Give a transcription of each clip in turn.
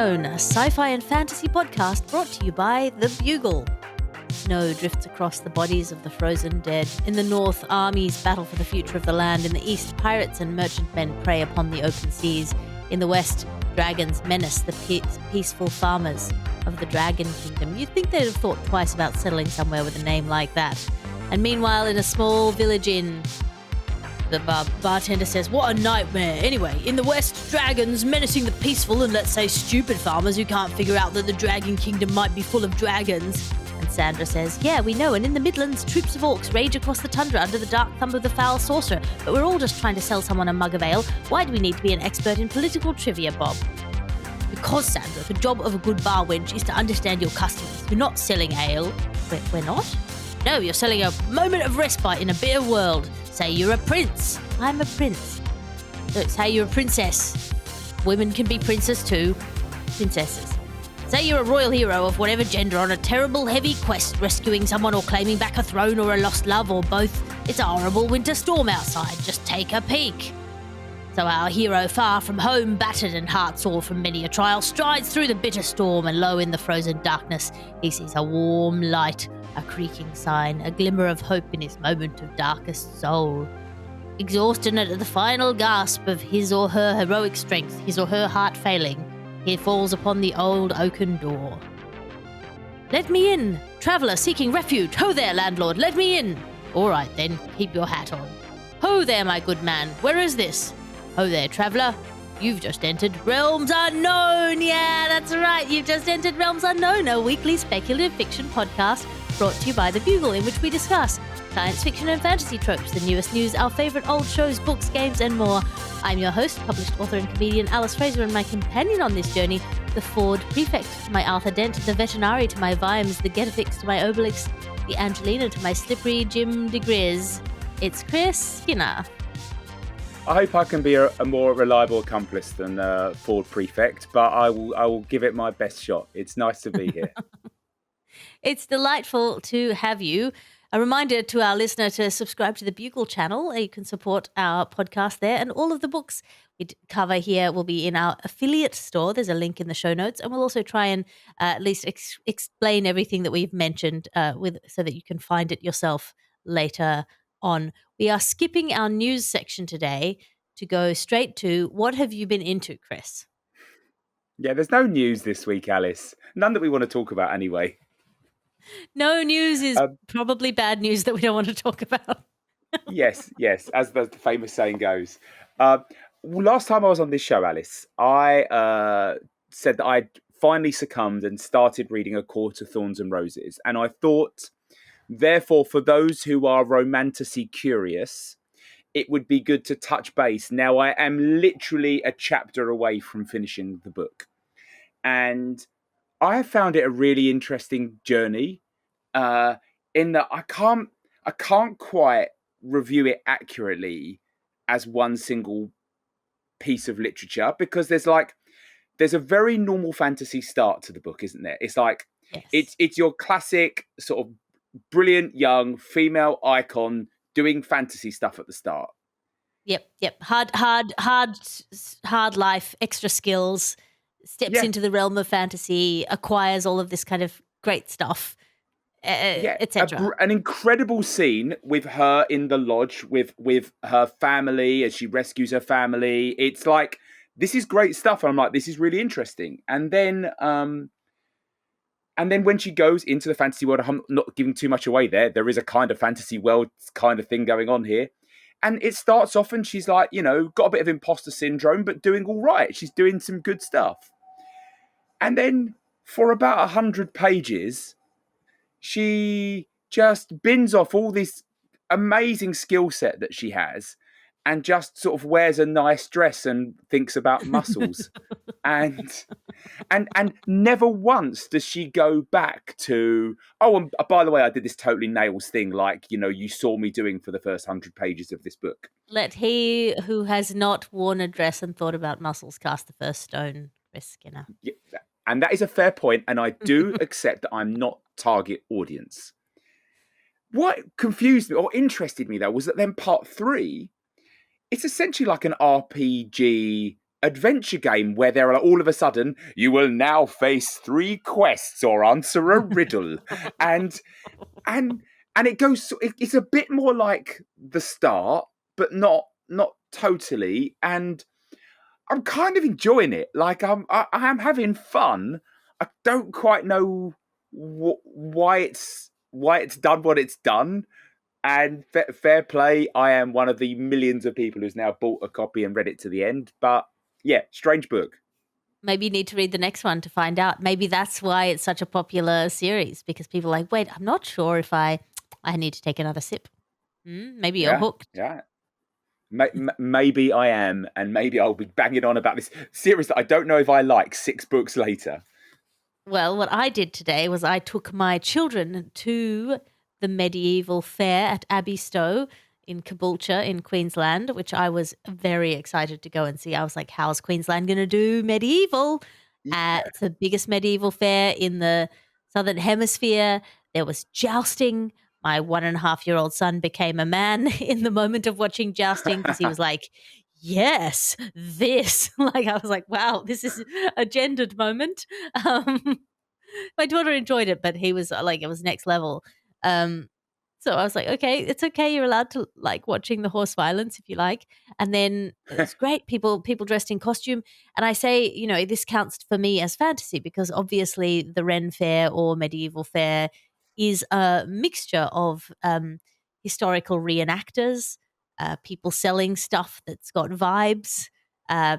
Unknown, a sci-fi and fantasy podcast brought to you by The Bugle. Snow drifts across the bodies of the frozen dead. In the north, armies battle for the future of the land. In the east, pirates and merchantmen prey upon the open seas. In the west, dragons menace the peaceful farmers of the Dragon Kingdom. You'd think they'd have thought twice about settling somewhere with a name like that. And meanwhile, in a small village inn, the bartender says, "What a nightmare. Anyway, in the west, dragons menacing the peaceful and, let's say, stupid farmers who can't figure out that the Dragon Kingdom might be full of dragons." And Sandra says, "Yeah, we know, and in the Midlands, troops of orcs rage across the tundra under the dark thumb of the foul sorcerer, but we're all just trying to sell someone a mug of ale. Why do we need to be an expert in political trivia, Bob?" "Because, Sandra, the job of a good bar wench is to understand your customers. You're not selling ale." We're not? "No, you're selling a moment of respite in a bitter world. Say you're a prince." "I'm a prince." "Say you're a princess." "Women can be princes too." "Princesses." "Say you're a royal hero of whatever gender on a terrible heavy quest, rescuing someone or claiming back a throne or a lost love or both. It's a horrible winter storm outside. Just take a peek." So our hero, far from home, battered and heart-sore from many a trial, strides through the bitter storm, and lo, in the frozen darkness, he sees a warm light, a creaking sign, a glimmer of hope in his moment of darkest soul. Exhausted at the final gasp of his or her heroic strength, his or her heart failing, he falls upon the old oaken door. "Let me in! Traveller seeking refuge! Ho there, landlord, let me in!" "All right then, keep your hat on." "Ho there, my good man, where is this?" "Ho there, traveller, you've just entered Realms Unknown." Yeah, that's right, you've just entered Realms Unknown, a weekly speculative fiction podcast brought to you by The Bugle, in which we discuss science fiction and fantasy tropes, the newest news, our favourite old shows, books, games, and more. I'm your host, published author and comedian Alice Fraser, and my companion on this journey, the Ford Prefect to my Arthur Dent, the Veterinary to my Vimes, the Getafix to my Obelix, the Angelina to my Slippery Jim de Grizz. It's Chris Skinner. I hope I can be a more reliable accomplice than Ford Prefect, but I will give it my best shot. It's nice to be here. It's delightful to have you. A reminder to our listener to subscribe to the Bugle channel. You can support our podcast there, and all of the books we cover here will be in our affiliate store. There's a link in the show notes, and we'll also try and at least explain everything that we've mentioned so that you can find it yourself later on. We are skipping our news section today to go straight to what have you been into, Chris? Yeah, there's no news this week, Alice. None that we want to talk about anyway. No news is probably bad news that we don't want to talk about. Yes, as the famous saying goes. Last time I was on this show, Alice, I said that I'd finally succumbed and started reading A Court of Thorns and Roses. And I thought, therefore, for those who are romantically curious, it would be good to touch base. Now, I am literally a chapter away from finishing the book. And I have found it a really interesting journey in that I can't quite review it accurately as one single piece of literature, because there's a very normal fantasy start to the book, isn't there? It's like, yes. It's your classic sort of brilliant young female icon doing fantasy stuff at the start. Yep. Hard life, extra skills, steps into the realm of fantasy, acquires all of this kind of great stuff, etc. An incredible scene with her in the lodge with her family as she rescues her family. It's like, this is great stuff. And I'm like, this is really interesting. And then when she goes into the fantasy world, I'm not giving too much away there. There is a kind of fantasy world kind of thing going on here. And it starts off and she's like, got a bit of imposter syndrome, but doing all right. She's doing some good stuff. And then for about 100 pages, she just bins off all this amazing skill set that she has and just sort of wears a nice dress and thinks about muscles. and never once does she go back to, and by the way, I did this totally nails thing, like, you saw me doing for the first 100 pages of this book. Let he who has not worn a dress and thought about muscles cast the first stone, Chris Skinner. Yeah, and that is a fair point, and I do accept that I'm not target audience. What confused me or interested me, though, was that then part 3, it's essentially like an RPG adventure game where there are all of a sudden you will now face 3 quests or answer a riddle, and and it goes. It's a bit more like the start, but not totally. And I'm kind of enjoying it. Like I am having fun. I don't quite know why it's done what it's done. And fair play, I am one of the millions of people who's now bought a copy and read it to the end. But yeah, strange book. Maybe you need to read the next one to find out. Maybe that's why it's such a popular series, because people are like, wait, I'm not sure if I need to take another sip. Maybe you're Yeah, hooked. yeah. Maybe I am, and maybe I'll be banging on about this series that I don't know if I like 6 books later. Well, what I did today was I took my children to the medieval fair at Abbey Stowe in Caboolture in Queensland, which I was very excited to go and see. I was like, how's Queensland going to do medieval? Yeah. It's the biggest medieval fair in the Southern Hemisphere. There was jousting. My 1.5-year-old son became a man in the moment of watching jousting because he was like, yes, this. Like, I was like, wow, this is a gendered moment. My daughter enjoyed it, but he was like, it was next level. Um, so I was like, okay, it's okay. You're allowed to like watching the horse violence if you like. And then it's great. People dressed in costume. And I say, this counts for me as fantasy because obviously the Ren Fair or medieval fair is a mixture of historical reenactors, people selling stuff that's got vibes,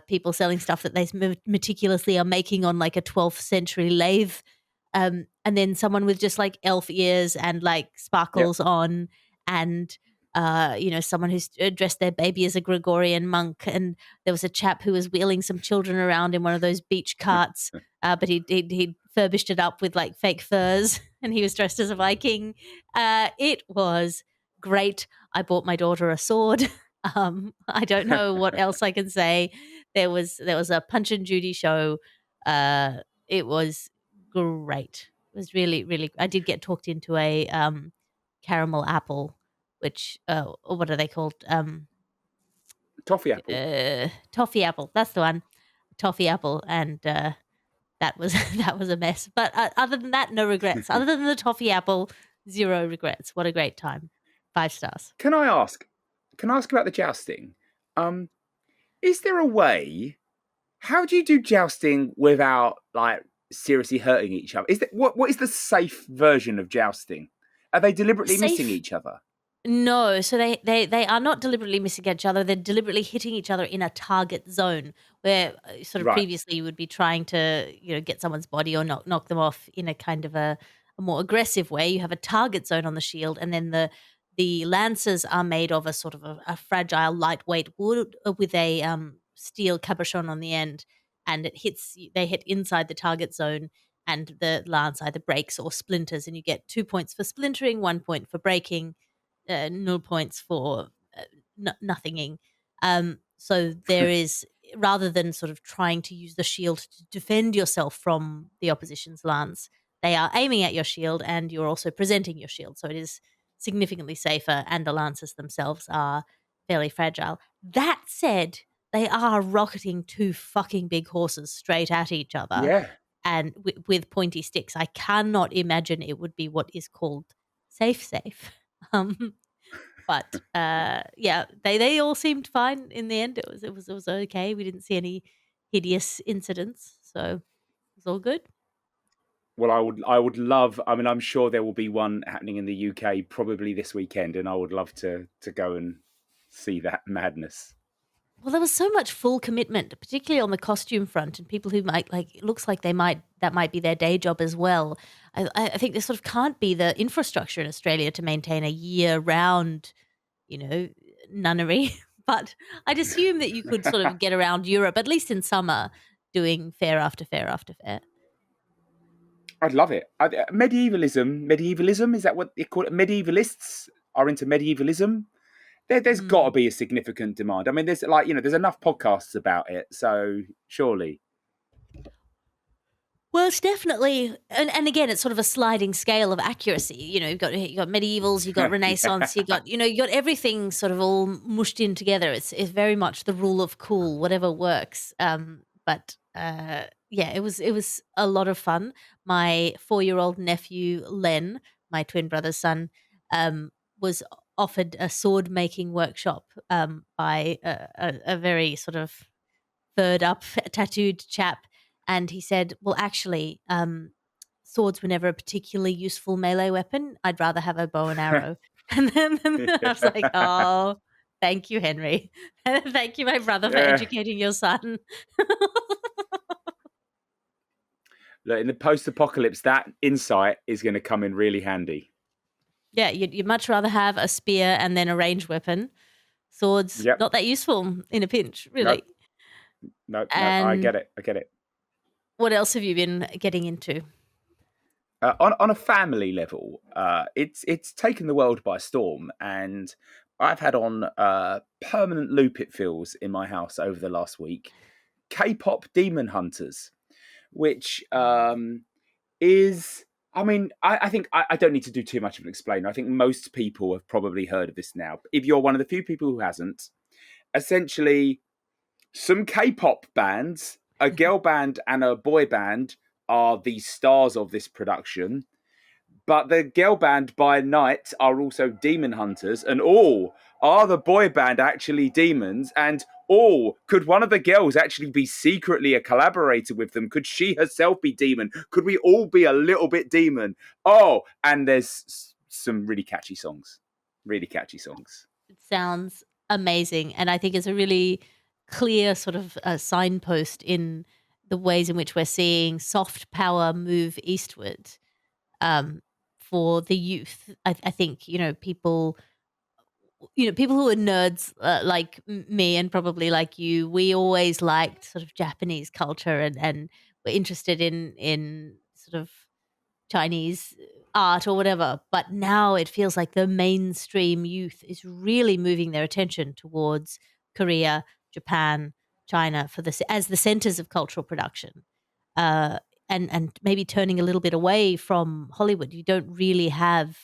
people selling stuff that they meticulously are making on like a 12th century lathe, and then someone with just like elf ears and like Yep. sparkles on, and someone who's dressed their baby as a Gregorian monk, and there was a chap who was wheeling some children around in one of those beach carts, but he furbished it up with like fake furs, and he was dressed as a Viking. It was great. I bought my daughter a sword. I don't know what else I can say. There was a Punch and Judy show. It was great. It was really, really. I did get talked into a caramel apple, which or what are they called? Toffee apple. Toffee apple. That's the one. Toffee apple, and that was that was a mess. But other than that, no regrets. Other than the toffee apple, zero regrets. What a great time. 5 stars. Can I ask? Can I ask about the jousting? Um, is there a way? How do you do jousting without like seriously hurting each other? Is that what is the safe version of jousting? Are they deliberately missing Safe. each other? No, so they are not deliberately missing each other. They're deliberately hitting each other in a target zone where sort of Right. previously you would be trying to get someone's body or knock them off in a kind of a more aggressive way. You have a target zone on the shield, and then the lances are made of a sort of a fragile, lightweight wood with a steel cabochon on the end, and they hit inside the target zone, and the lance either breaks or splinters, and you get 2 points for splintering, 1 point for breaking, 0 points for nothinging. So there is, rather than sort of trying to use the shield to defend yourself from the opposition's lance, they are aiming at your shield and you're also presenting your shield. So it is significantly safer, and the lances themselves are fairly fragile. That said, they are rocketing 2 fucking big horses straight at each other, Yeah. and with pointy sticks. I cannot imagine it would be what is called safe. Um, but yeah, they all seemed fine in the end. It was okay. We didn't see any hideous incidents, so it was all good. Well, I would love. I mean, I'm sure there will be one happening in the UK probably this weekend, and I would love to go and see that madness. Well, there was so much full commitment, particularly on the costume front, and people who might like. It looks like that might be their day job as well. I think there sort of can't be the infrastructure in Australia to maintain a year-round, you know, nunnery. But I'd assume that you could sort of get around Europe, at least in summer, doing fair after fair after fair. I'd love it. Medievalism, is that what they call it? Medievalists are into medievalism. There's got to Mm. be a significant demand. I mean, there's like there's enough podcasts about it, so surely. Well, it's definitely, and again, it's sort of a sliding scale of accuracy. You've got medievals, you've got Renaissance, Yeah. you got everything sort of all mushed in together. It's very much the rule of cool, whatever works. But yeah, it was a lot of fun. My 4-year-old nephew Len, my twin brother's son, was offered a sword making workshop by a very sort of furred up, tattooed chap, and he said, "Well, actually, swords were never a particularly useful melee weapon. I'd rather have a bow and arrow." And then I was like, "Oh, thank you, Henry. Thank you, my brother, for Yeah. educating your son." Look, in the post-apocalypse, that insight is going to come in really handy. Yeah, you'd much rather have a spear and then a ranged weapon. Swords, Yep. not that useful in a pinch, No, really. no, no. I And get it. I get it. what else have you been getting into? On a family level, it's taken the world by storm, and I've had on permanent loop. It feels in my house over the last week. K-pop Demon Hunters, which is. I mean, I think I don't need to do too much of an explainer. I think most people have probably heard of this now. If you're one of the few people who hasn't, essentially, some K-pop bands, a girl band and a boy band, are the stars of this production. But the girl band by night are also demon hunters, and are the boy band actually demons? And could one of the girls actually be secretly a collaborator with them? Could she herself be demon? Could we all be a little bit demon? Oh, and there's some really catchy songs. Really catchy songs. It sounds amazing, and I think it's a really clear sort of signpost in the ways in which we're seeing soft power move eastward for the youth. I think people who are nerds like me and probably like you. We always liked sort of Japanese culture and we're interested in sort of Chinese art or whatever, but now it feels like the mainstream youth is really moving their attention towards Korea, Japan, China as the centers of cultural production, uh, and maybe turning a little bit away from Hollywood. You don't really have.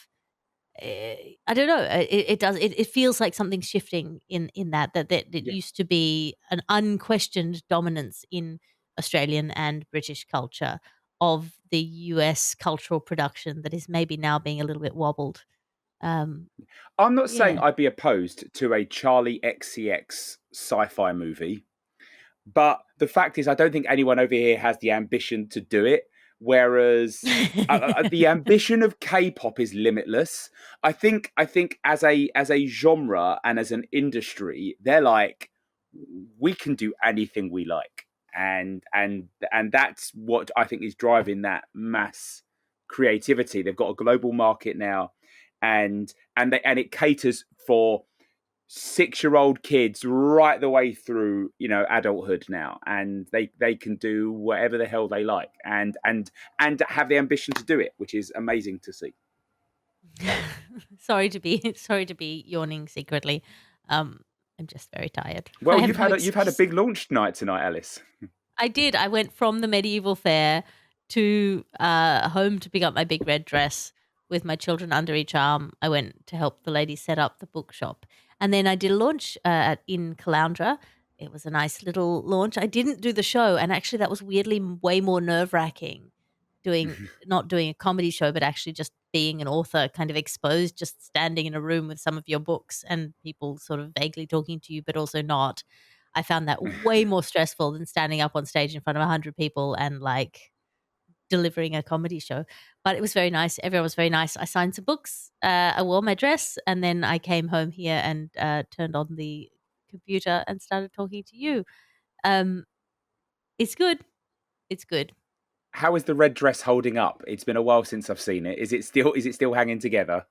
I don't know. It does. It feels like something's shifting in that it Yeah. used to be an unquestioned dominance in Australian and British culture of the US cultural production that is maybe now being a little bit wobbled. Um, I'm not saying yeah. I'd be opposed to a Charlie XCX sci-fi movie. But the fact is, I don't think anyone over here has the ambition to do it. Whereas the ambition of K-pop is limitless. I think as a genre and as an industry, they're like, we can do anything we like, and that's what I think is driving that mass creativity. They've got a global market now, and it caters for 6-year-old kids right the way through adulthood now, and they can do whatever the hell they like, and have the ambition to do it, which is amazing to see. sorry to be yawning secretly. Um, I'm just very tired. I Well, have no you've had a excuse. big launch night tonight, Alice. I did. I went from the medieval fair to home to pick up my big red dress with my children under each arm. I went to help the lady set up the bookshop. And then I did a launch in Caloundra. It was a nice little launch. I didn't do the show. And actually, that was weirdly way more nerve wracking not doing a comedy show, but actually just being an author, kind of exposed, just standing in a room with some of your books and people sort of vaguely talking to you, but also not. I found that way more stressful than standing up on stage in front of 100 people and like delivering a comedy show. But it was very nice. Everyone was very nice. I signed some books. I wore my dress, and then I came home here and turned on the computer and started talking to you. Um, it's good. It's good. How is the red dress holding up? It's been a while since I've seen it. Is it still hanging together?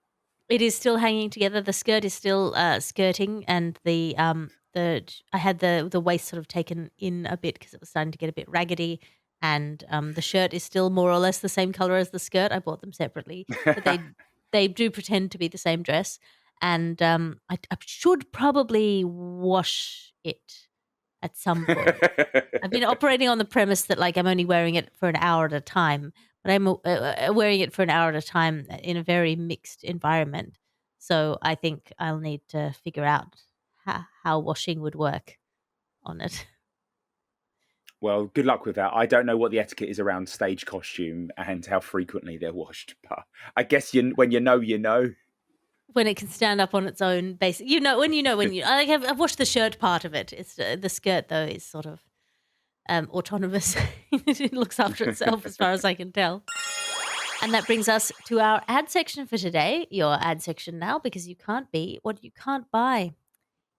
It is still hanging together. The skirt is still skirting, and the I had the waist sort of taken in a bit because it was starting to get a bit raggedy, and the shirt is still more or less the same color as the skirt. I bought them separately, but they do pretend to be the same dress, and I should probably wash it at some point. I've been operating on the premise that like I'm only wearing it for an hour at a time, but I'm wearing it for an hour at a time in a very mixed environment. So I think I'll need to figure out how washing would work on it. Well, good luck with that. I don't know what the etiquette is around stage costume and how frequently they're washed, but I guess when you know, you know. When it can stand up on its own base, I've watched the shirt part of it. It's the skirt though is sort of autonomous. It looks after itself as far as I can tell. And that brings us to our ad section for today. Your ad section now, because you can't be what you can't buy.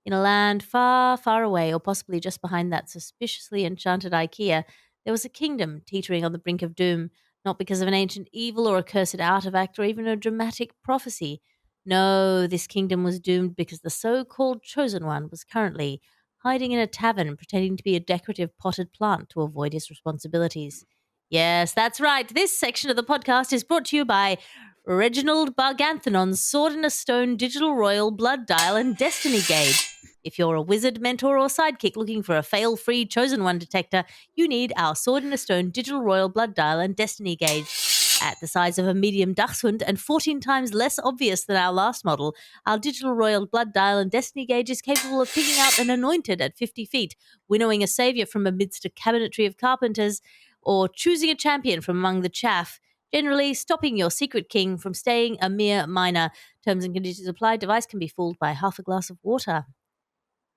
In a land far, far away, or possibly just behind that suspiciously enchanted IKEA, there was a kingdom teetering on the brink of doom, not because of an ancient evil or a cursed artifact or even a dramatic prophecy. No, this kingdom was doomed because the so-called chosen one was currently hiding in a tavern pretending to be a decorative potted plant to avoid his responsibilities. Yes, that's right. This section of the podcast is brought to you by Reginald Barganthanon's Sword in a Stone Digital Royal Blood Dial and Destiny Gauge. If you're a wizard, mentor, or sidekick looking for a fail-free Chosen One detector, you need our Sword in a Stone Digital Royal Blood Dial and Destiny Gauge. At the size of a medium dachshund and 14 times less obvious than our last model, our Digital Royal Blood Dial and Destiny Gauge is capable of picking out an anointed at 50 feet, winnowing a savior from amidst a cabinetry of carpenters, or choosing a champion from among the chaff, generally stopping your secret king from staying a mere minor. Terms and conditions apply. Device can be fooled by half a glass of water.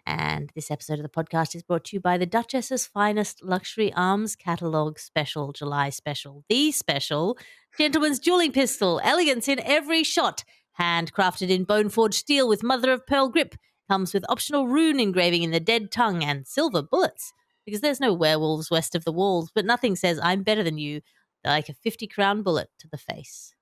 And this episode of the podcast is brought to you by the Duchess's Finest Luxury Arms Catalogue Special, July Special. The special, Gentleman's Dueling Pistol, elegance in every shot, handcrafted in bone-forged steel with mother-of-pearl grip, comes with optional rune engraving in the dead tongue and silver bullets, because there's no werewolves west of the walls, but nothing says I'm better than you like a 50-crown bullet to the face.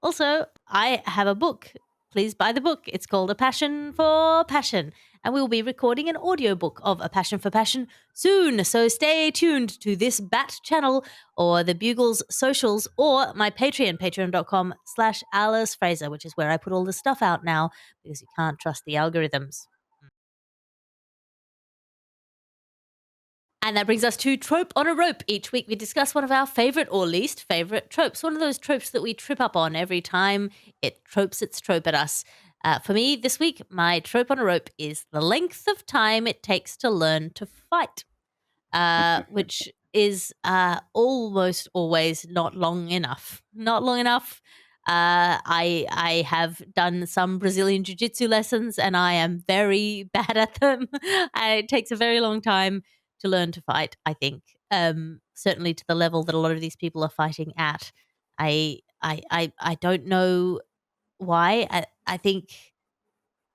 Also, I have a book. Please buy the book. It's called A Passion for Passion, and we will be recording an audiobook of A Passion for Passion soon, so stay tuned to this Bat channel or the Bugle's socials or my Patreon, patreon.com/Alice Fraser, which is where I put all the stuff out now because you can't trust the algorithms. And that brings us to Trope on a Rope. Each week we discuss one of our favourite or least favourite tropes, one of those tropes that we trip up on every time it tropes its trope at us. For me, this week, my trope on a rope is the length of time it takes to learn to fight, which is almost always not long enough. Not long enough. I have done some Brazilian jiu-jitsu lessons and I am very bad at them. It takes a very long time to learn to fight, I think. Certainly to the level that a lot of these people are fighting at. I don't know why. I think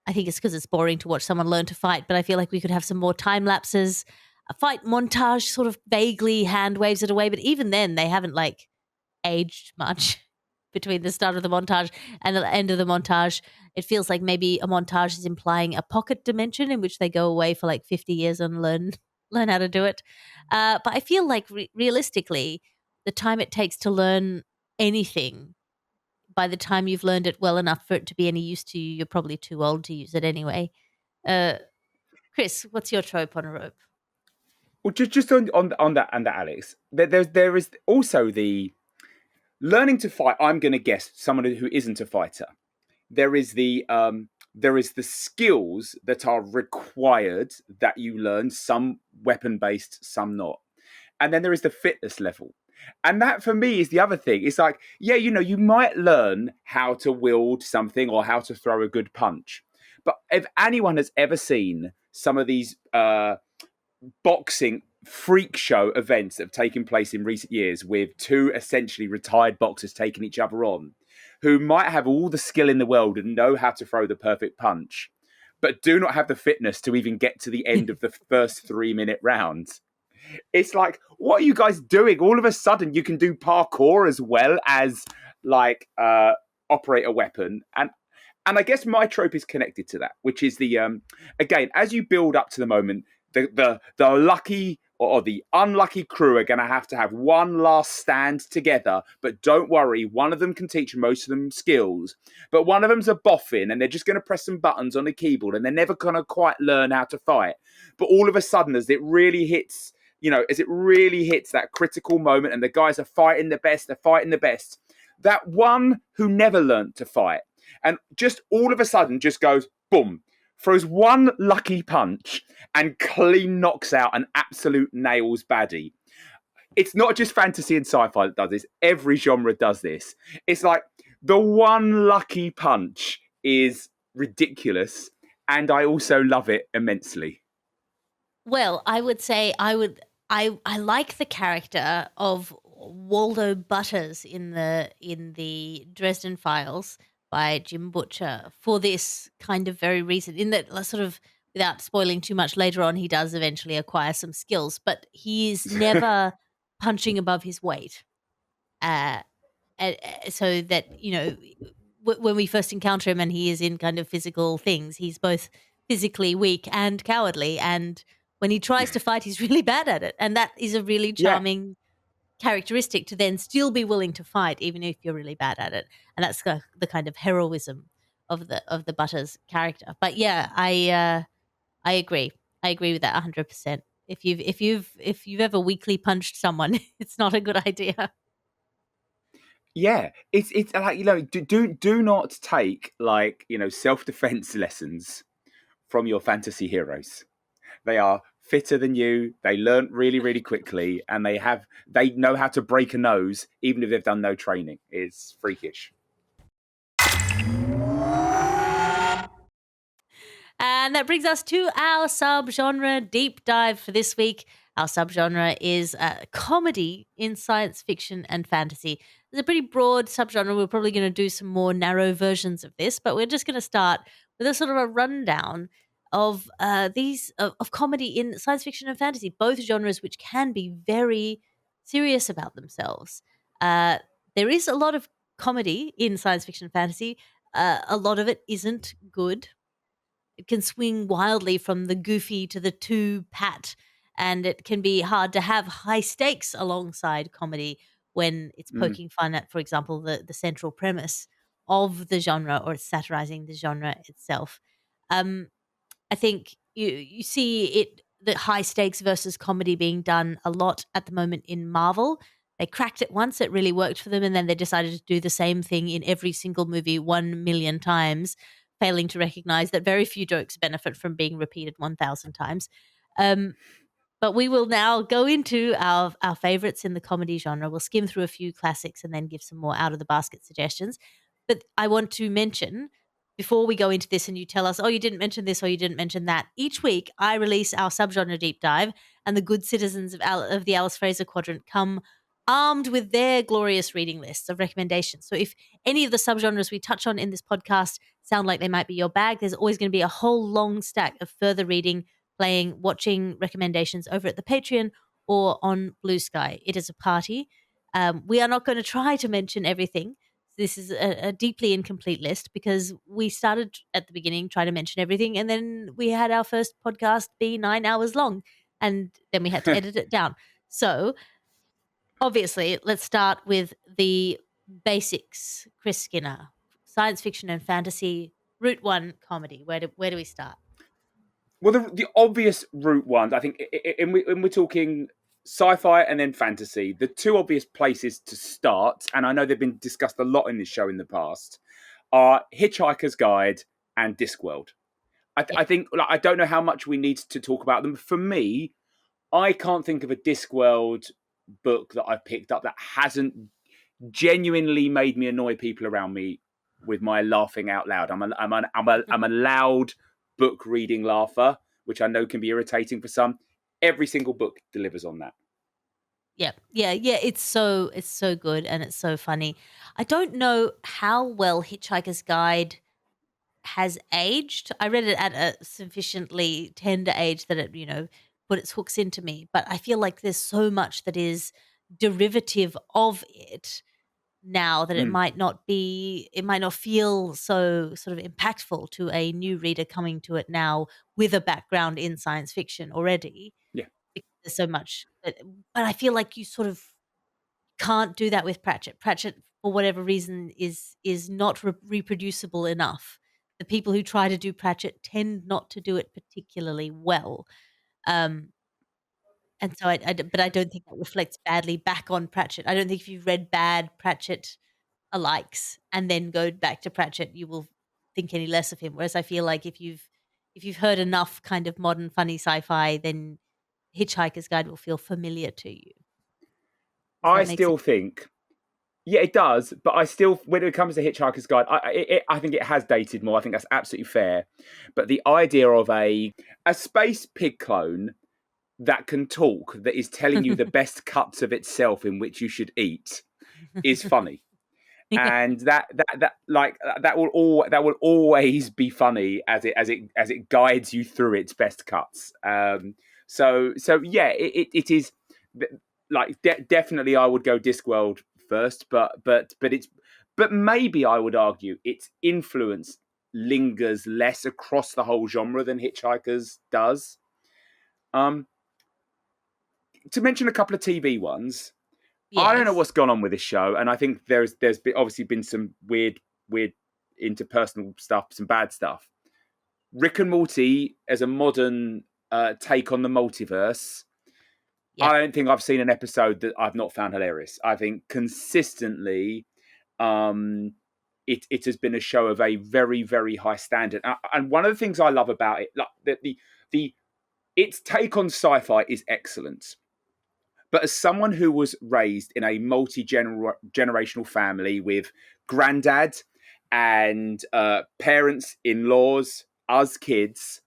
it's because it's boring to watch someone learn to fight, but I feel like we could have some more time lapses. A fight montage sort of vaguely hand waves it away, but even then they haven't like aged much between the start of the montage and the end of the montage. It feels like maybe a montage is implying a pocket dimension in which they go away for like 50 years and learn how to do it. But I feel like realistically, the time it takes to learn anything, by the time you've learned it well enough for it to be any use to you, you're probably too old to use it anyway. Chris, what's your trope on a rope? Well, just on that and that, Alex, there is also the learning to fight. I'm going to guess someone who isn't a fighter. There is the skills that are required that you learn, some weapon based, some not, and then there is the fitness level. And that for me is the other thing. It's like, yeah, you might learn how to wield something or how to throw a good punch, but if anyone has ever seen some of these boxing freak show events that have taken place in recent years with two essentially retired boxers taking each other on, who might have all the skill in the world and know how to throw the perfect punch, but do not have the fitness to even get to the end of the first 3-minute round. It's like, what are you guys doing? All of a sudden you can do parkour as well as like operate a weapon. And I guess my trope is connected to that, which is the again, as you build up to the moment, the lucky or the unlucky crew are going to have one last stand together. But don't worry, one of them can teach most of them skills. But one of them's a boffin and they're just going to press some buttons on the keyboard and they're never going to quite learn how to fight. But all of a sudden, as it really hits, that critical moment and the guys are fighting the best, that one who never learned to fight and just all of a sudden just goes, boom, throws one lucky punch and clean knocks out an absolute nails baddie. It's not just fantasy and sci-fi that does this. Every genre does this. It's like the one lucky punch is ridiculous, and I also love it immensely. Well, I would say I like the character of Waldo Butters in the Dresden Files by Jim Butcher for this kind of very reason. In that, sort of, without spoiling too much, later on he does eventually acquire some skills, but he is never punching above his weight. So that when we first encounter him and he is in kind of physical things, he's both physically weak and cowardly, and when he tries to fight, he's really bad at it. And that is a really charming characteristic, to then still be willing to fight even if you're really bad at it. And that's the kind of heroism of the Butters character. But yeah, I agree. I agree with that 100%. If you've ever weakly punched someone, it's not a good idea. Yeah, it's like, do not take self-defense lessons from your fantasy heroes. They are fitter than you. They learn really, really quickly, and they know how to break a nose even if they've done no training. It's freakish. And that brings us to our subgenre deep dive for this week. Our subgenre is comedy in science fiction and fantasy. It's a pretty broad subgenre. We're probably going to do some more narrow versions of this, but we're just going to start with a sort of a rundown of of comedy in science fiction and fantasy, both genres which can be very serious about themselves. There is a lot of comedy in science fiction and fantasy. A lot of it isn't good. It can swing wildly from the goofy to the too pat, and it can be hard to have high stakes alongside comedy when it's poking fun at, for example, the central premise of the genre, or it's satirizing the genre itself. Um, I think you see it, the high stakes versus comedy, being done a lot at the moment in Marvel. They cracked it once, it really worked for them, and then they decided to do the same thing in every single movie 1 million times, failing to recognize that very few jokes benefit from being repeated 1,000 times. But we will now go into our favorites in the comedy genre. We'll skim through a few classics and then give some more out of the basket suggestions. But I want to mention, before we go into this and you tell us, oh, you didn't mention this or you didn't mention that, each week I release our subgenre deep dive, and the good citizens of the Alice Fraser quadrant come armed with their glorious reading lists of recommendations. So if any of the subgenres we touch on in this podcast sound like they might be your bag, there's always going to be a whole long stack of further reading, playing, watching recommendations over at the Patreon or on Blue Sky. It is a party. We are not going to try to mention everything. This is a deeply incomplete list because we started at the beginning trying to mention everything, and then we had our first podcast be 9 hours long, and then we had to edit it down. So obviously, let's start with the basics. Chris Skinner, science fiction and fantasy, Route 1 comedy. Where do we start? Well, the obvious route ones, I think, when we're talking sci-fi and then fantasy, the two obvious places to start, and I know they've been discussed a lot in this show in the past, are Hitchhiker's Guide and Discworld. I think, I don't know how much we need to talk about them. For me, I can't think of a Discworld book that I've picked up that hasn't genuinely made me annoy people around me with my laughing out loud. I'm a loud book reading laugher, which I know can be irritating for some. Every single book delivers on that. Yeah. It's so good and it's so funny. I don't know how well Hitchhiker's Guide has aged. I read it at a sufficiently tender age that it, put its hooks into me. But I feel like there's so much that is derivative of it now that it might not feel so sort of impactful to a new reader coming to it now with a background in science fiction already. Yeah. there's so much, but I feel like you sort of can't do that with Pratchett. Pratchett, for whatever reason, is not reproducible enough. The people who try to do Pratchett tend not to do it particularly well. Um, and so but I don't think that reflects badly back on Pratchett. I don't think if you've read bad Pratchett alikes and then go back to Pratchett, you will think any less of him. Whereas I feel like if you've heard enough kind of modern funny sci-fi, then Hitchhiker's Guide will feel familiar to you. Does I that make sense? still think, yeah, it does. But I still, when it comes to Hitchhiker's Guide, I think it has dated more. I think that's absolutely fair. But the idea of a space pig clone that can talk, that is telling you the best cuts of itself in which you should eat, is funny. Yeah. And that will always be funny as it guides you through its best cuts. So yeah, it is like definitely I would go Discworld first, but maybe I would argue its influence lingers less across the whole genre than Hitchhikers does. Um, to mention a couple of TV ones, I don't know Yes. what's gone on with this show, and I think obviously been some weird interpersonal stuff, some bad stuff. Rick and Morty as a modern take on the multiverse. Yep. I don't think I've seen an episode that I've not found hilarious. I think consistently, it has been a show of a very very high standard, and one of the things I love about it, like the its take on sci-fi is excellent. But as someone who was raised in a multi-generational family with granddad and parents, in-laws, us kids,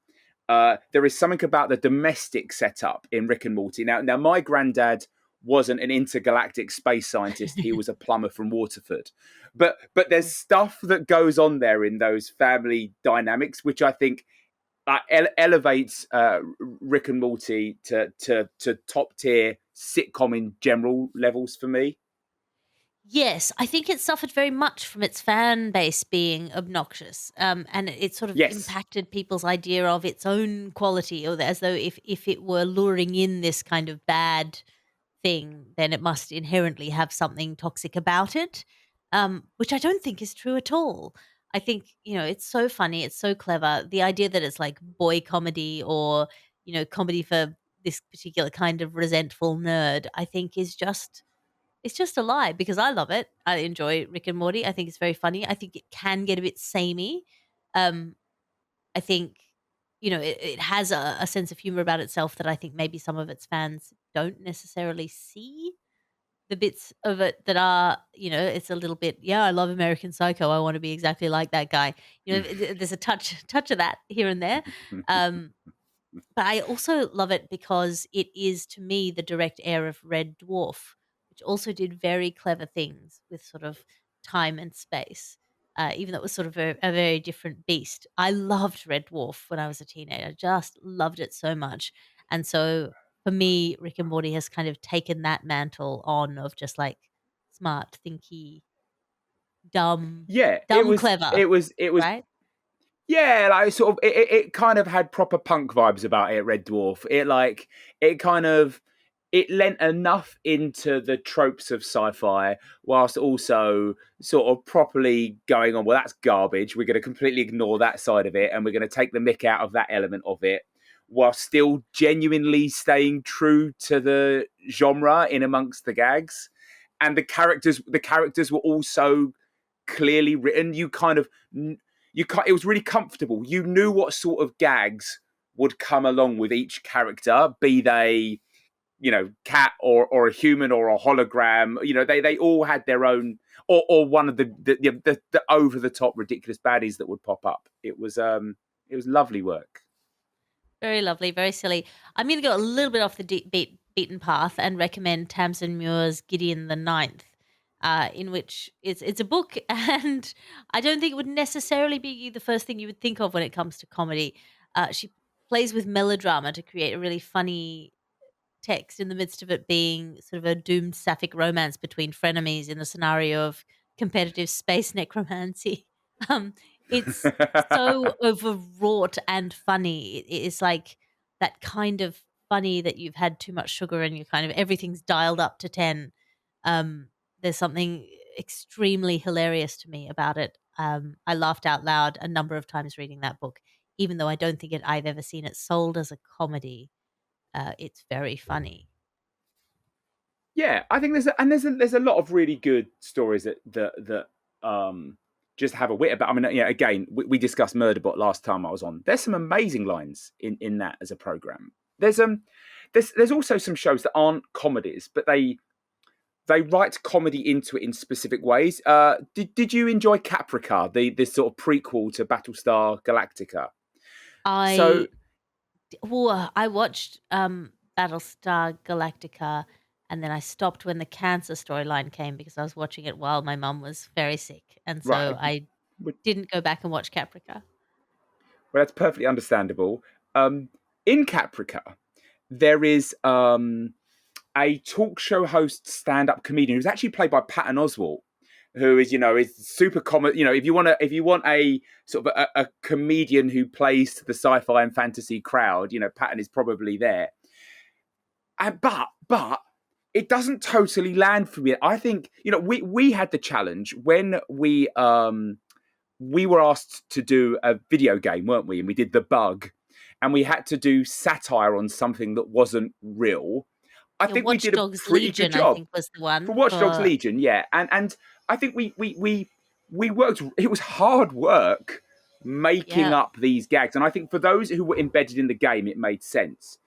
there is something about the domestic setup in Rick and Morty. Now, my granddad wasn't an intergalactic space scientist; he was a plumber from Waterford. But there's stuff that goes on there in those family dynamics, which I think elevates Rick and Morty to top tier sitcom in general levels for me. Yes, I think it suffered very much from its fan base being obnoxious, and it sort of Yes, impacted people's idea of its own quality, or as though if it were luring in this kind of bad thing, then it must inherently have something toxic about it, which I don't think is true at all. I think, it's so funny, it's so clever. The idea that it's like boy comedy or, comedy for this particular kind of resentful nerd, I think is just it's just a lie because I love it. I enjoy Rick and Morty. I think it's very funny. I think it can get a bit samey. Um, I think, it has a sense of humor about itself that I think maybe some of its fans don't necessarily see. The bits of it that are, it's a little bit, yeah, I love American Psycho. I want to be exactly like that guy. There's a touch of that here and there. Um, but I also love it because it is, to me, the direct heir of Red Dwarf, which also did very clever things with sort of time and space, even though it was sort of a very different beast. I loved Red Dwarf when I was a teenager. I just loved it so much. And so for me, Rick and Morty has kind of taken that mantle on of just like smart, thinky, dumb, yeah, clever, it was right? yeah, like sort of it kind of had proper punk vibes about it. Red Dwarf. It kind of it lent enough into the tropes of sci-fi whilst also sort of properly going on. Well, that's garbage. We're going to completely ignore that side of it, and we're going to take the mick out of that element of it, while still genuinely staying true to the genre in amongst the gags. And the characters were also clearly written. It was really comfortable. You knew what sort of gags would come along with each character, be they, cat or a human or a hologram. They all had their own, or one of the over the top ridiculous baddies that would pop up. It was lovely work. Very lovely, very silly. I'm going to go a little bit off the beaten path and recommend Tamsin Muir's Gideon the Ninth, in which it's a book, and I don't think it would necessarily be the first thing you would think of when it comes to comedy. She plays with melodrama to create a really funny text in the midst of it being sort of a doomed sapphic romance between frenemies in a scenario of competitive space necromancy. Um, it's so overwrought and funny. It's like that kind of funny that you've had too much sugar and you kind of everything's dialed up to 10. There's something extremely hilarious to me about it. I laughed out loud a number of times reading that book, even though I don't think I've ever seen it sold as a comedy. It's very funny. Yeah, I think there's a lot of really good stories that just have a wit about. I mean, yeah, again, we discussed Murderbot last time I was on. There's some amazing lines in that as a program. There's also some shows that aren't comedies, but they write comedy into it in specific ways. Did you enjoy Caprica, the sort of prequel to Battlestar Galactica? So I watched Battlestar Galactica, and then I stopped when the cancer storyline came because I was watching it while my mum was very sick, and so right, I didn't go back and watch Caprica. well, that's perfectly understandable. In Caprica, there is a talk show host, stand-up comedian who's actually played by Patton Oswalt, who is super common. If you want a sort of a comedian who plays to the sci-fi and fantasy crowd, Patton is probably there. But it doesn't totally land for me. I think we had the challenge when we were asked to do a video game, weren't we? And we did The Bug, and we had to do satire on something that wasn't real. I think we Watch did a Dogs pretty good Legion, I job think, was the one for Watch Dogs Legion, yeah. And I think we worked. It was hard work making Yeah. up these gags, and I think for those who were embedded in the game, it made sense.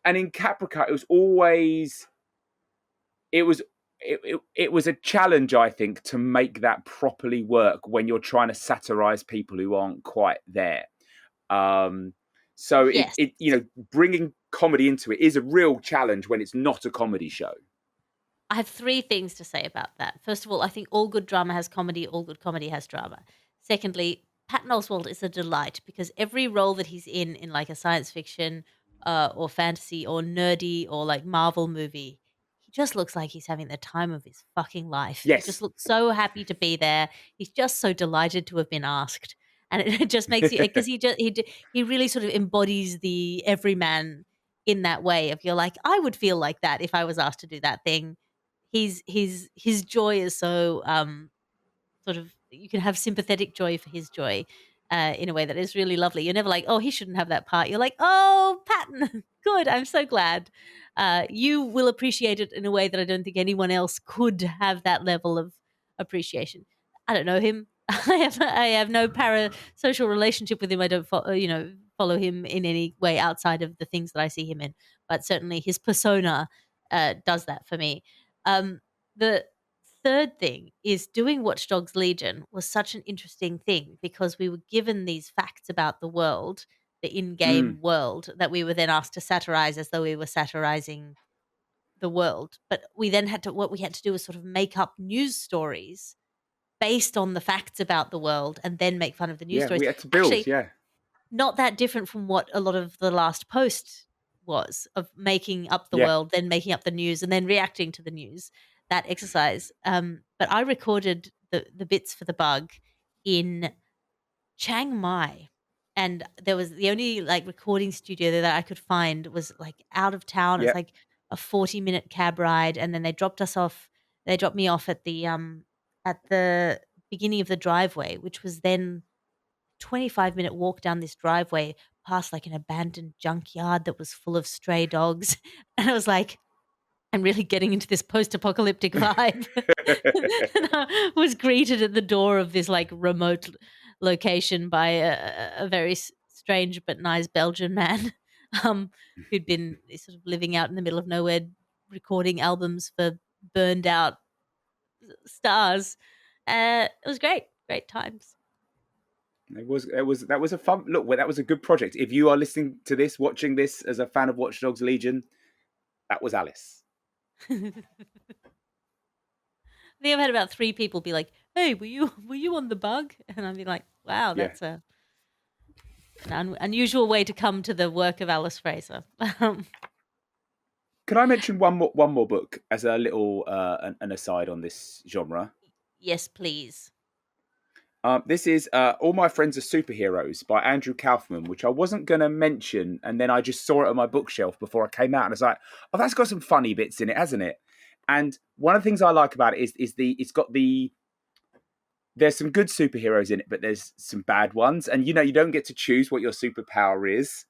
And in Caprica, it was a challenge, I think, to make that properly work when you're trying to satirize people who aren't quite there. So Yes. bringing comedy into it is a real challenge when it's not a comedy show. I have three things to say about that. First of all, I think all good drama has comedy, all good comedy has drama. Secondly, Patton Oswalt is a delight because every role that he's in like a science fiction or fantasy or nerdy or like Marvel movie, he just looks like he's having the time of his fucking life. He just Yes. looks so happy to be there. He's just so delighted to have been asked. And it just makes you, because he really sort of embodies the everyman in that way of you're like, I would feel like that if I was asked to do that thing. His joy is so sort of, you can have sympathetic joy for his joy in a way that is really lovely. You're never like, oh, he shouldn't have that part. You're like, oh, Patton, good. I'm so glad. You will appreciate it in a way that I don't think anyone else could have that level of appreciation. I don't know him. I have no parasocial relationship with him. I don't follow him in any way outside of the things that I see him in. But certainly his persona does that for me. The third thing is doing Watch Dogs Legion was such an interesting thing because we were given these facts about the world, the in-game world, that we were then asked to satirize as though we were satirizing the world. But we then what we had to do was sort of make up news stories based on the facts about the world and then make fun of the news Yeah, stories. we had to build, Actually, yeah. not that different from what a lot of the last post was of making up the Yeah. world, then making up the news, and then reacting to the news. That exercise. But I recorded the bits for The Bug in Chiang Mai, and there was the only like recording studio that I could find was like out of town. It was Yeah. like a 40-minute cab ride, and then they dropped us off. They dropped me off at the beginning of the driveway, which was then 25-minute walk down this driveway past like an abandoned junkyard that was full of stray dogs. And I was like, I'm really getting into this post-apocalyptic vibe. And I was greeted at the door of this like remote location by a very strange but nice Belgian man who'd been sort of living out in the middle of nowhere recording albums for burned out stars. It was great times. That was a fun look. That was a good project. If you are listening to this, watching this as a fan of Watch Dogs Legion, that was Alice. I think I've had about 3 people be like, "Hey, were you on The Bug?" And I'd be like, "Wow, Yeah. that's an unusual way to come to the work of Alice Fraser." Can I mention one more book as a little an aside on this genre? Yes, please. This is All My Friends Are Superheroes by Andrew Kaufman, which I wasn't going to mention. And then I just saw it on my bookshelf before I came out. And I was like, oh, that's got some funny bits in it, hasn't it? And one of the things I like about it is there's some good superheroes in it, but there's some bad ones. And, you don't get to choose what your superpower is.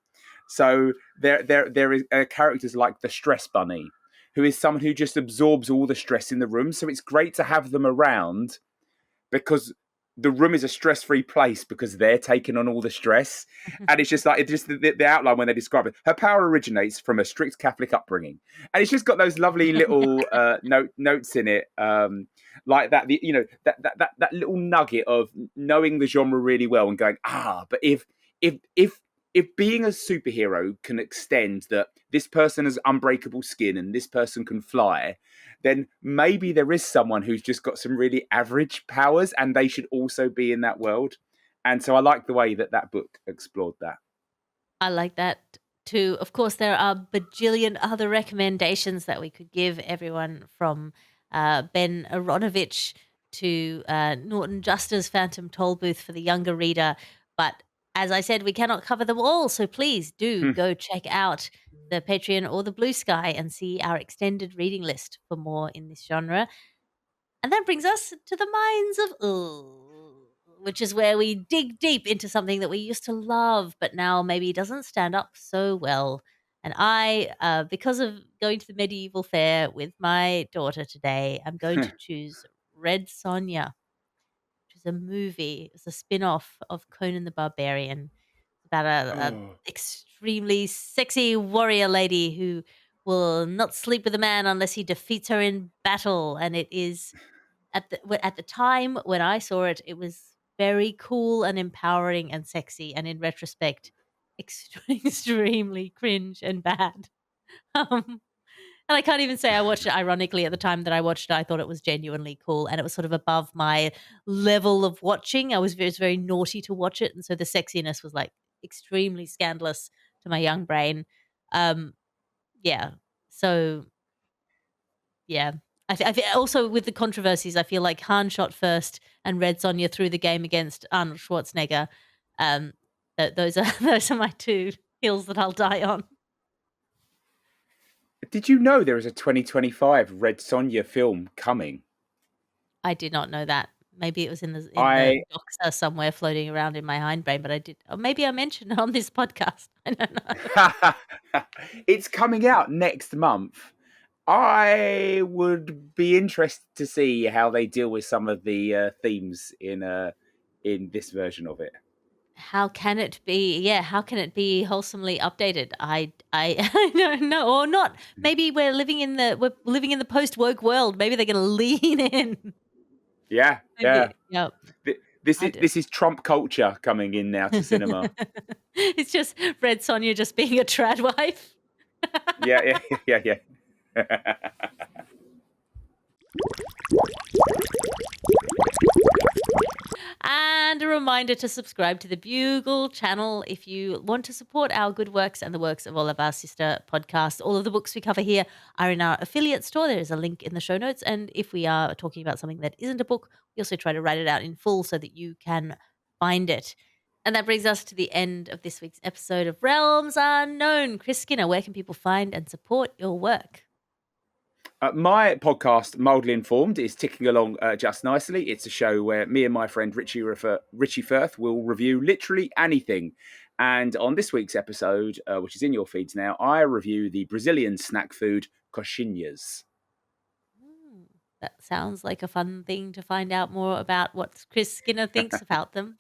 So there is characters like the Stress Bunny, who is someone who just absorbs all the stress in the room. So it's great to have them around because the room is a stress-free place because they're taking on all the stress. And it's just like, the outline when they describe it. Her power originates from a strict Catholic upbringing. And it's just got those lovely little notes in it. Like that, that little nugget of knowing the genre really well and going, but if being a superhero can extend that this person has unbreakable skin and this person can fly, then maybe there is someone who's just got some really average powers and they should also be in that world. And so I like the way that book explored that. I like that too. Of course, there are bajillion other recommendations that we could give everyone, from Ben Aronovich to Norton Juster's Phantom Tollbooth for the younger reader. But as I said, we cannot cover them all. So please do go check out the Patreon or the Blue Sky and see our extended reading list for more in this genre. And that brings us to the Minds of Ooh, which is where we dig deep into something that we used to love, but now maybe doesn't stand up so well. And I, because of going to the medieval fair with my daughter today, I'm going to choose Red Sonja, which is a movie. It's a spin-off of Conan the Barbarian. It's about a extremely sexy warrior lady who will not sleep with a man unless he defeats her in battle. And it is, at the time when I saw it, it was very cool and empowering and sexy, and in retrospect, extremely cringe and bad. And I can't even say I watched it ironically. At the time that I watched it, I thought it was genuinely cool, and it was sort of above my level of watching. It was very naughty to watch it, and so the sexiness was like extremely scandalous to my young brain. Yeah. So yeah. Also, with the controversies, I feel like Han shot first and Red Sonja threw the game against Arnold Schwarzenegger. Those are those are my two hills that I'll die on. Did you know there is a 2025 Red Sonja film coming? I did not know that. Maybe it was in the doxa somewhere floating around in my hindbrain, but I did. Or maybe I mentioned it on this podcast. I don't know. It's coming out next month. I would be interested to see how they deal with some of the themes in this version of it. How can it be? Yeah, how can it be wholesomely updated? I I don't know, or not. Maybe we're living in the post woke world. Maybe they're going to lean in. Yeah, Maybe, yeah. This is Trump culture coming in now to cinema. It's just Red Sonja just being a trad wife. yeah. And a reminder to subscribe to the Bugle channel if you want to support our good works and the works of all of our sister podcasts. All of the books we cover here are in our affiliate store. There is a link in the show notes. And if we are talking about something that isn't a book, we also try to write it out in full so that you can find it. And that brings us to the end of this week's episode of Realms Unknown. Chris Skinner, where can people find and support your work? My podcast, Mildly Informed, is ticking along just nicely. It's a show where me and my friend Richie Firth will review literally anything. And on this week's episode, which is in your feeds now, I review the Brazilian snack food coxinhas. That sounds like a fun thing to find out more about what Chris Skinner thinks about them.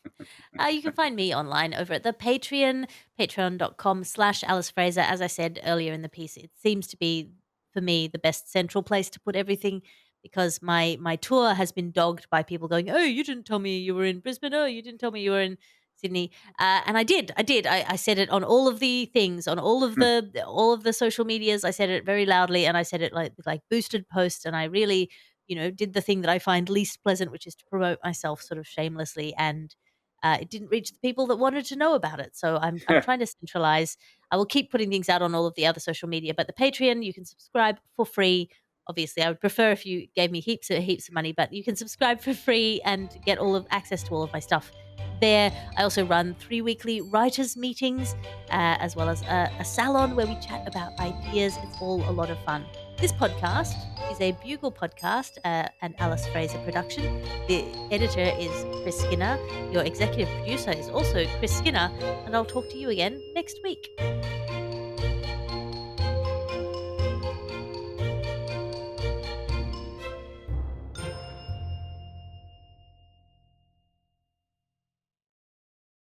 You can find me online over at the Patreon, patreon.com/Alice Fraser. As I said earlier in the piece, it seems to be, for me, the best central place to put everything, because my tour has been dogged by people going, oh, you didn't tell me you were in Brisbane. Oh, you didn't tell me you were in Sydney. And I did. I said it on all of the things, on all of the social medias. I said it very loudly, and I said it like boosted posts, and I really, did the thing that I find least pleasant, which is to promote myself sort of shamelessly, and it didn't reach the people that wanted to know about it. So I'm trying to centralize. I will keep putting things out on all of the other social media, but the Patreon, you can subscribe for free Obviously, I would prefer if you gave me heaps of money, but you can subscribe for free and get all of access to all of my stuff there. I also run 3 weekly writers' meetings, as well as a salon where we chat about ideas. It's all a lot of fun. This podcast is a Bugle podcast, an Alice Fraser production. The editor is Chris Skinner. Your executive producer is also Chris Skinner, and I'll talk to you again next week.